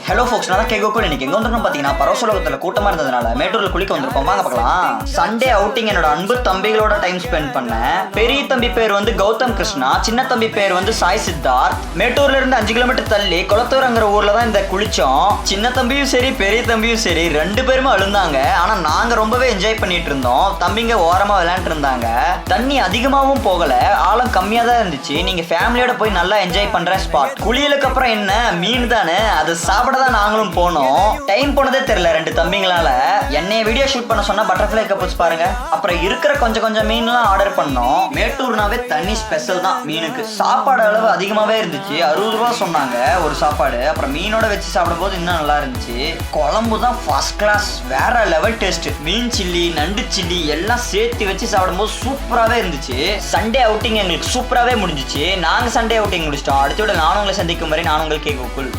Hello ஃபோக்ஸ், நான் கேகோக்குள். இன்னைக்கு எங்க வந்துடும் பாத்தீங்கன்னா, பரவசோலகத்துல கூட்டமா இருந்ததுனால மேட்டூர்ல குளிக்க வந்திருப்போம். வாங்க பார்க்கலாம். சண்டே அவுட்டிங் என்னோட அன்பு தம்பிகளோட டைம் ஸ்பெண்ட் பண்ணேன். பெரிய தம்பி பேர் வந்து கௌதம் கிருஷ்ணா, சின்ன தம்பி பேர் வந்து சாய் சித்தார்த். மேட்டூர்ல இருந்து 5 கிலோமீட்டர் தள்ளி கொளத்தூர்ங்கிற ஊர்ல தான் இந்த குளிச்சோம். சின்ன தம்பியும் சரி பெரிய தம்பியும் சரி 2 பேருமே அழுந்தாங்க. ஆனா நாங்க ரொம்பவே என்ஜாய் பண்ணிட்டு இருந்தோம். தம்பிங்க ஓரமா விளையாண்டு இருந்தாங்க. தண்ணி அதிகமாவும் போகல, ஆழம் கம்மியா தான் இருந்துச்சு. நீங்க ஃபேமிலியோட போய் நல்லா என்ஜாய் பண்ற ஸ்பாட். குளியலுக்கு அப்புறம் என்ன மீன் தானே, அது சாப்பிட தான் நாங்களும் போனோம். டைம் போனதே தெரியல 2 தம்பிங்களால. என்னைய வீடியோ ஷூட் பண்ண சொன்னா பட்டர்ஃப்ளை கப்புள்ஸ் பாருங்க. அப்புறம் இருக்கிற கொஞ்சம் மீன்லாம் ஆர்டர் பண்ணோம். மேட்டூர்னாவே தண்ணி ஸ்பெஷல் தான் மீனுக்கு. சாப்பாடு அளவு அதிகமாவே இருந்துச்சு. 60 ரூபாய் சொன்னாங்க ஒரு சாப்பாடு. அப்புறம் மீனோட வச்சு சாப்பிடும் போது இன்னும் நல்லா இருந்துச்சு. குழம்பு தான் ஃபர்ஸ்ட் கிளாஸ், வேற லெவல் டேஸ்ட். மீன் சில்லி, நண்டு சில்லி எல்லாம் சேர்த்து வச்சு சாப்பிடும் போது சூப்பராகவே இருந்துச்சு. சண்டே அவுட்டிங் எங்களுக்கு சூப்பராகவே முடிஞ்சிச்சு. நாங்கள் சண்டே அவுட்டிங் முடிச்சிட்டோம். அடுத்த விட நானும் உங்களை சந்திக்கும் வரை நான் உங்கள் கேகோக்குள்.